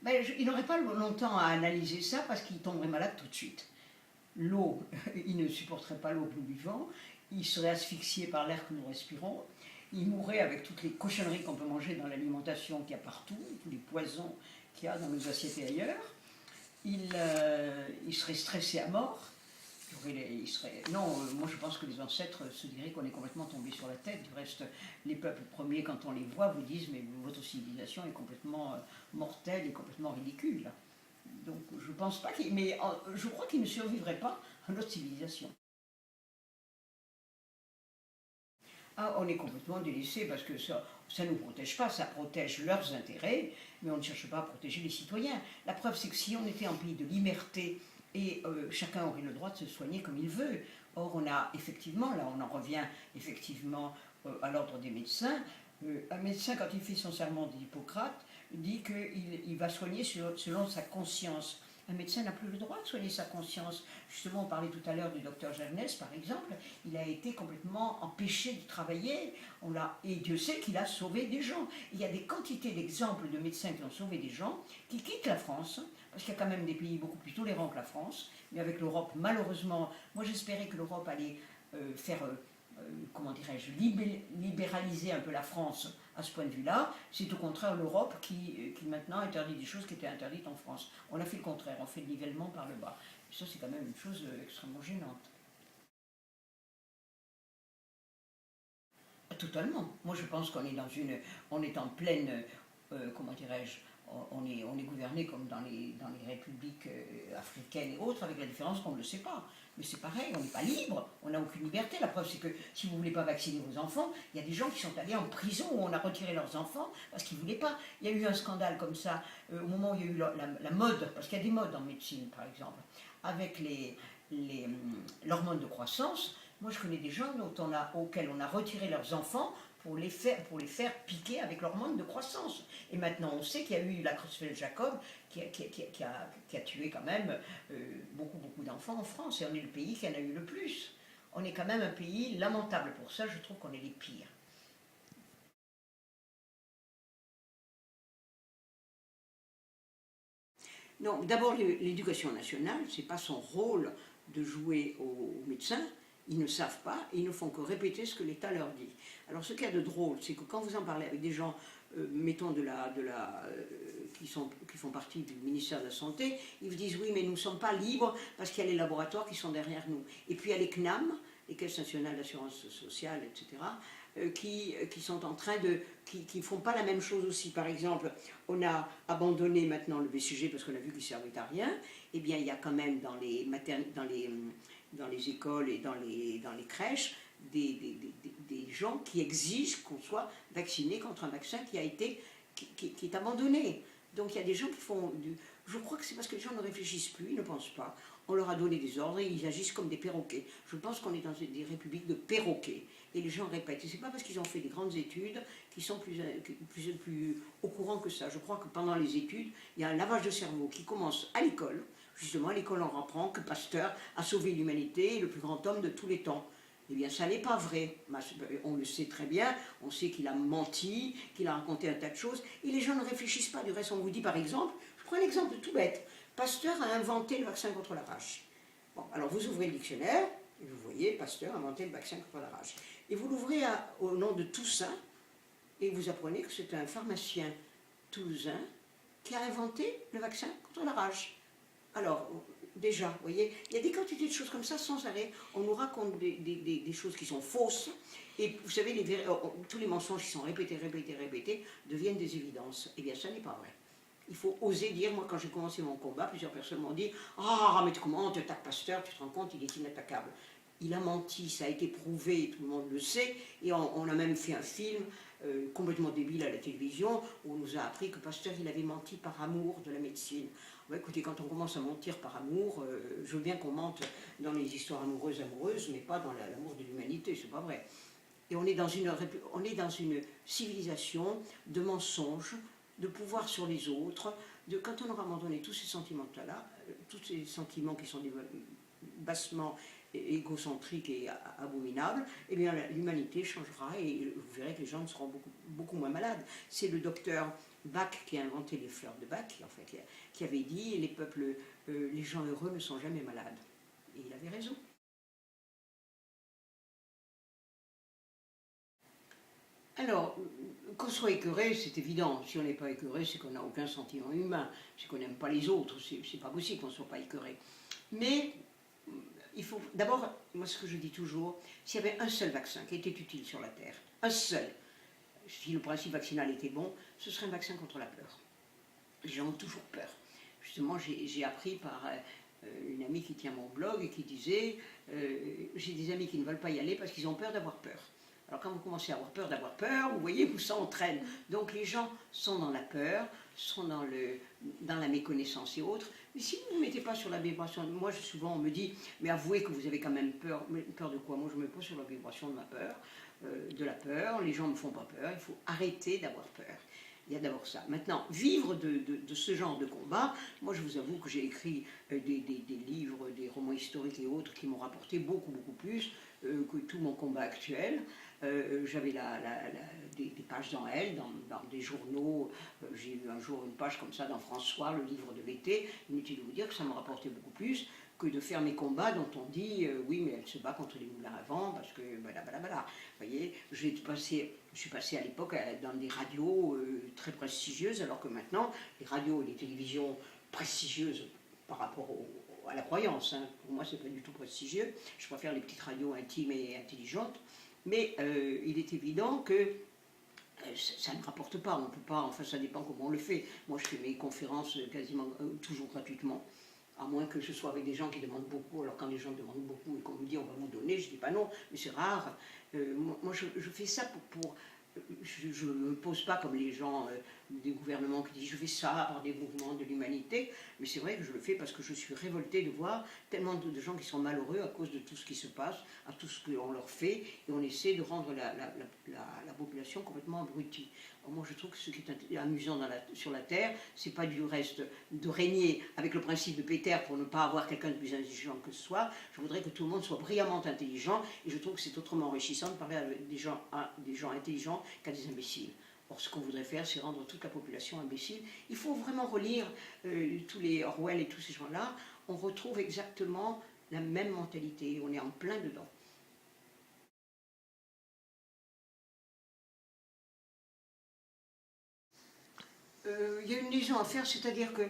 Ben, il n'aurait pas longtemps à analyser ça parce qu'il tomberait malade tout de suite. L'eau, il ne supporterait pas l'eau que nous buvons, il serait asphyxié par l'air que nous respirons, il mourrait avec toutes les cochonneries qu'on peut manger dans l'alimentation qu'il y a partout, tous les poisons qu'il y a dans nos assiettes et ailleurs. Il serait stressé à mort. Non, moi je pense que les ancêtres se diraient qu'on est complètement tombé sur la tête. Du reste, les peuples premiers, quand on les voit, vous disent mais votre civilisation est complètement mortelle et complètement ridicule. Donc je pense pas qu'il... Mais je crois qu'ils ne survivraient pas à notre civilisation. Ah, on est complètement délaissé parce que ça ne nous protège pas, ça protège leurs intérêts, mais on ne cherche pas à protéger les citoyens. La preuve, c'est que si on était un pays de liberté et chacun aurait le droit de se soigner comme il veut, or on a effectivement, là on en revient effectivement à l'ordre des médecins, un médecin quand il fait son serment d'Hippocrate dit qu'il va soigner selon sa conscience. Un médecin n'a plus le droit de soigner sa conscience. Justement, on parlait tout à l'heure du docteur Gernès, par exemple. Il a été complètement empêché de travailler. Et Dieu sait qu'il a sauvé des gens. Il y a des quantités d'exemples de médecins qui ont sauvé des gens, qui quittent la France, parce qu'il y a quand même des pays beaucoup plus tolérants que la France. Mais avec l'Europe, malheureusement, moi j'espérais que l'Europe allait faire... comment dirais-je, libéraliser un peu la France à ce point de vue-là. C'est au contraire l'Europe qui maintenant interdit des choses qui étaient interdites en France. On a fait le contraire, on fait le nivellement par le bas. Et ça, c'est quand même une chose extrêmement gênante. Totalement. Moi, je pense qu'on est on est en pleine, comment dirais-je, on est gouverné comme dans les républiques africaines et autres, avec la différence qu'on ne le sait pas. Mais c'est pareil, on n'est pas libre, on n'a aucune liberté. La preuve, c'est que si vous ne voulez pas vacciner vos enfants, il y a des gens qui sont allés en prison où on a retiré leurs enfants parce qu'ils ne voulaient pas. Il y a eu un scandale comme ça au moment où il y a eu la mode, parce qu'il y a des modes en médecine, par exemple, avec l'hormone de croissance. Moi, je connais des gens auxquels on a retiré leurs enfants pour les faire piquer avec l'hormone de croissance. Et maintenant, on sait qu'il y a eu la Creutzfeldt-Jacob qui a tué quand même beaucoup d'enfants en France. Et on est le pays qui en a eu le plus. On est quand même un pays lamentable pour ça. Je trouve qu'on est les pires. Non, d'abord, l'éducation nationale, ce n'est pas son rôle de jouer aux médecins. Ils ne savent pas et ils ne font que répéter ce que l'État leur dit. Alors ce qu'il y a de drôle, c'est que quand vous en parlez avec des gens, mettons, qui font partie du ministère de la Santé, ils vous disent oui, mais nous ne sommes pas libres parce qu'il y a les laboratoires qui sont derrière nous. Et puis il y a les CNAM, les Caisses nationales d'assurance sociale, etc., qui sont en train qui ne font pas la même chose aussi. Par exemple, on a abandonné maintenant le BCG parce qu'on a vu qu'il ne servait à rien. Eh bien, il y a quand même dans les écoles et dans les crèches des gens qui exigent qu'on soit vacciné contre un vaccin qui est abandonné. Donc il y a des gens qui font Je crois que c'est parce que les gens ne réfléchissent plus, ils ne pensent pas. On leur a donné des ordres et ils agissent comme des perroquets. Je pense qu'on est dans des républiques de perroquets. Et les gens répètent. Et ce n'est pas parce qu'ils ont fait des grandes études qu'ils sont plus au courant que ça. Je crois que pendant les études, il y a un lavage de cerveau qui commence à l'école. Justement, à l'école, on apprend que Pasteur a sauvé l'humanité, le plus grand homme de tous les temps. Eh bien, ça n'est pas vrai. On le sait très bien, on sait qu'il a menti, qu'il a raconté un tas de choses, et les gens ne réfléchissent pas. Du reste, on vous dit par exemple, je prends un exemple tout bête, Pasteur a inventé le vaccin contre la rage. Bon, alors vous ouvrez le dictionnaire, et vous voyez, Pasteur a inventé le vaccin contre la rage. Et vous l'ouvrez au nom de Toussaint, et vous apprenez que c'est un pharmacien toulousain qui a inventé le vaccin contre la rage. Alors, déjà, vous voyez, il y a des quantités de choses comme ça sans arrêt. On nous raconte des choses qui sont fausses. Et vous savez, tous les mensonges qui sont répétés deviennent des évidences. Eh bien, ça n'est pas vrai. Il faut oser dire, moi quand j'ai commencé mon combat, plusieurs personnes m'ont dit « Ah, mais comment tu attaques Pasteur, tu te rends compte, il est inattaquable ». Il a menti, ça a été prouvé, tout le monde le sait, et on a même fait un film complètement débile à la télévision, où on nous a appris que Pasteur, il avait menti par amour de la médecine. Ouais, écoutez, quand on commence à mentir par amour, je veux bien qu'on mente dans les histoires amoureuses, mais pas dans l'amour de l'humanité, c'est pas vrai. Et on est dans une civilisation de mensonges, de pouvoir sur les autres, quand on aura abandonné tous ces sentiments-là, tous ces sentiments qui sont des bassements égocentrique et abominable, eh bien l'humanité changera et vous verrez que les gens seront beaucoup moins malades. C'est le docteur Bach qui a inventé les fleurs de Bach, en fait, qui avait dit les peuples, les gens heureux ne sont jamais malades. Et il avait raison. Alors, qu'on soit écœuré, c'est évident. Si on n'est pas écœuré, c'est qu'on n'a aucun sentiment humain, c'est qu'on n'aime pas les autres, c'est pas possible qu'on ne soit pas écœuré. Mais il faut d'abord, moi ce que je dis toujours, s'il y avait un seul vaccin qui était utile sur la Terre, un seul, si le principe vaccinal était bon, ce serait un vaccin contre la peur. Les gens ont toujours peur. Justement, j'ai appris par une amie qui tient mon blog et qui disait j'ai des amis qui ne veulent pas y aller parce qu'ils ont peur d'avoir peur. Alors quand vous commencez à avoir peur d'avoir peur, vous voyez où ça entraîne. Donc les gens sont dans la peur, sont dans la méconnaissance et autres. Mais si vous ne mettez pas sur la vibration, moi souvent on me dit, mais avouez que vous avez quand même peur. Mais peur de quoi? Moi je ne me mets pas sur la vibration de ma peur, de la peur. Les gens ne me font pas peur, il faut arrêter d'avoir peur. Il y a d'abord ça. Maintenant, vivre de ce genre de combat, moi je vous avoue que j'ai écrit des livres, des romans historiques et autres qui m'ont rapporté beaucoup plus que tout mon combat actuel. J'avais des pages dans Elle, dans des journaux. J'ai eu un jour une page comme ça dans François, le livre de l'été. Inutile de vous dire que ça me rapportait beaucoup plus que de faire mes combats dont on dit oui, mais elle se bat contre les moulins à vent parce que blablabla. Vous voyez, je suis passée à l'époque dans des radios très prestigieuses, alors que maintenant, les radios et les télévisions prestigieuses par rapport à la croyance, hein, pour moi, c'est pas du tout prestigieux. Je préfère les petites radios intimes et intelligentes. Mais il est évident que ça ne rapporte pas, on ne peut pas, enfin ça dépend comment on le fait. Moi je fais mes conférences quasiment toujours gratuitement, à moins que ce soit avec des gens qui demandent beaucoup. Alors quand les gens demandent beaucoup et qu'on me dit on va vous donner, je dis pas non, mais c'est rare. Moi je fais ça pour je ne me pose pas comme les gens des gouvernements qui disent je fais ça par des mouvements de l'humanité, mais c'est vrai que je le fais parce que je suis révoltée de voir tellement de gens qui sont malheureux à cause de tout ce qui se passe, à tout ce qu'on leur fait, et on essaie de rendre la population complètement abrutie. Alors moi je trouve que ce qui est amusant sur la Terre, c'est pas du reste de régner avec le principe de Péter pour ne pas avoir quelqu'un de plus intelligent que soi. Je voudrais que tout le monde soit brillamment intelligent, et je trouve que c'est autrement enrichissant de parler avec des gens intelligents qu'à des imbéciles. Or, ce qu'on voudrait faire, c'est rendre toute la population imbécile. Il faut vraiment relire tous les Orwell et tous ces gens-là. On retrouve exactement la même mentalité. On est en plein dedans. Il y a une liaison à faire, c'est-à-dire que,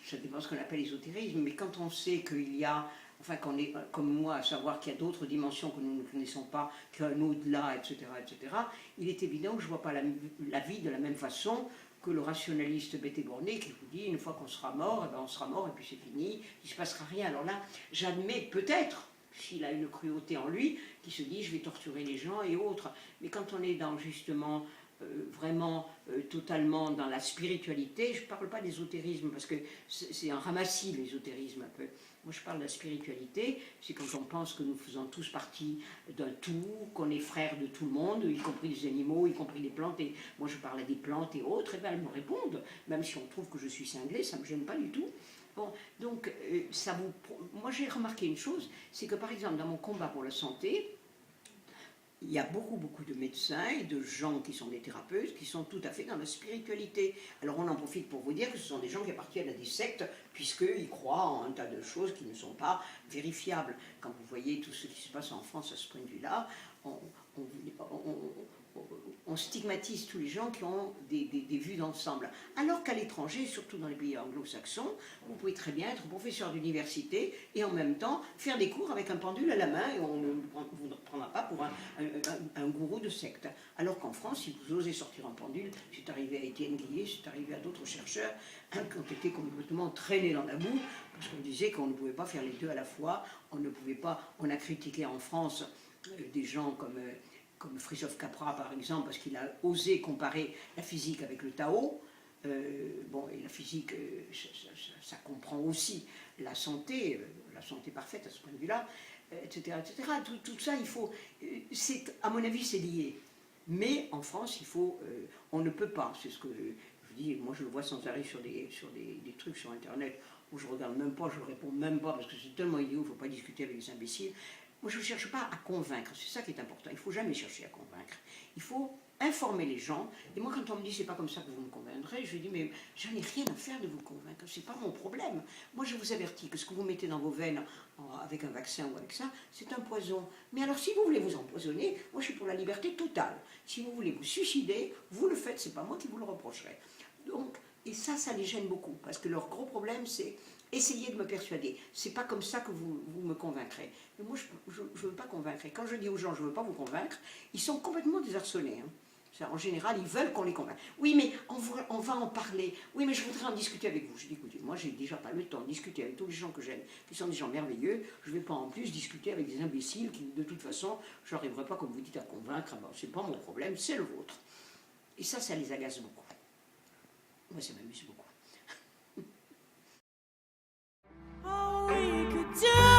ça dépend de ce qu'on appelle l'ésotérisme, mais quand on sait qu'il y a, enfin qu'on est comme moi, à savoir qu'il y a d'autres dimensions que nous ne connaissons pas, qu'il y a un au-delà, etc., il est évident que je ne vois pas la vie de la même façon que le rationaliste bête et borné qui vous dit une fois qu'on sera mort, eh ben on sera mort et puis c'est fini, il ne se passera rien. Alors là, j'admets peut-être, s'il a une cruauté en lui, qui se dit je vais torturer les gens et autres. Mais quand on est dans justement vraiment totalement dans la spiritualité, je ne parle pas d'ésotérisme parce que c'est un ramassis l'ésotérisme un peu. Moi je parle de la spiritualité, c'est quand on pense que nous faisons tous partie d'un tout, qu'on est frères de tout le monde, y compris les animaux, y compris les plantes, et moi je parle à des plantes et autres, et bien elles me répondent, même si on trouve que je suis cinglée, ça ne me gêne pas du tout. Bon, donc moi j'ai remarqué une chose, c'est que par exemple dans mon combat pour la santé, il y a beaucoup de médecins et de gens qui sont des thérapeutes qui sont tout à fait dans la spiritualité. Alors on en profite pour vous dire que ce sont des gens qui appartiennent à des sectes puisqu'ils croient en un tas de choses qui ne sont pas vérifiables. Quand vous voyez tout ce qui se passe en France à ce point de vue-là, on stigmatise tous les gens qui ont des vues d'ensemble. Alors qu'à l'étranger, surtout dans les pays anglo-saxons, vous pouvez très bien être professeur d'université et en même temps faire des cours avec un pendule à la main et on ne vous prendra pas pour un gourou de secte. Alors qu'en France, si vous osez sortir un pendule, c'est arrivé à Étienne Guillet, c'est arrivé à d'autres chercheurs qui ont été complètement traînés dans la boue parce qu'on disait qu'on ne pouvait pas faire les deux à la fois, on ne pouvait pas, on a critiqué en France des gens comme Fritjof Capra par exemple, parce qu'il a osé comparer la physique avec le Tao. Bon, et la physique, ça comprend aussi la santé parfaite à ce point de vue-là, etc. Tout ça, il faut, à mon avis, c'est lié. Mais en France, on ne peut pas, c'est ce que je dis, moi je le vois sans arrêt sur des trucs sur Internet. où je regarde même pas, je réponds même pas, parce que c'est tellement idiot, il ne faut pas discuter avec des imbéciles. Moi, je ne cherche pas à convaincre, c'est ça qui est important. Il ne faut jamais chercher à convaincre. Il faut informer les gens. Et moi, quand on me dit c'est pas comme ça que vous me convaincrez, je dis mais j'en ai rien à faire de vous convaincre, c'est pas mon problème. Moi, je vous avertis que ce que vous mettez dans vos veines avec un vaccin ou avec ça, c'est un poison. Mais alors, si vous voulez vous empoisonner, moi, je suis pour la liberté totale. Si vous voulez vous suicider, vous le faites, c'est pas moi qui vous le reprocherai. Donc, et ça les gêne beaucoup, parce que leur gros problème, c'est essayez de me persuader. C'est pas comme ça que vous me convaincrez. Mais moi, je ne veux pas convaincre. Et quand je dis aux gens, je ne veux pas vous convaincre, ils sont complètement désarçonnés. Hein. En général, ils veulent qu'on les convainque. Oui, mais on va en parler. Oui, mais je voudrais en discuter avec vous. Je dis, écoutez, moi, j'ai déjà pas le temps de discuter avec tous les gens que j'aime, qui sont des gens merveilleux. Je ne vais pas en plus discuter avec des imbéciles qui, de toute façon, je n'arriverai pas, comme vous dites, à convaincre. Bon, c'est pas mon problème, c'est le vôtre. Et ça les agace beaucoup. Moi, ça m'amuse beaucoup. Oh, we could do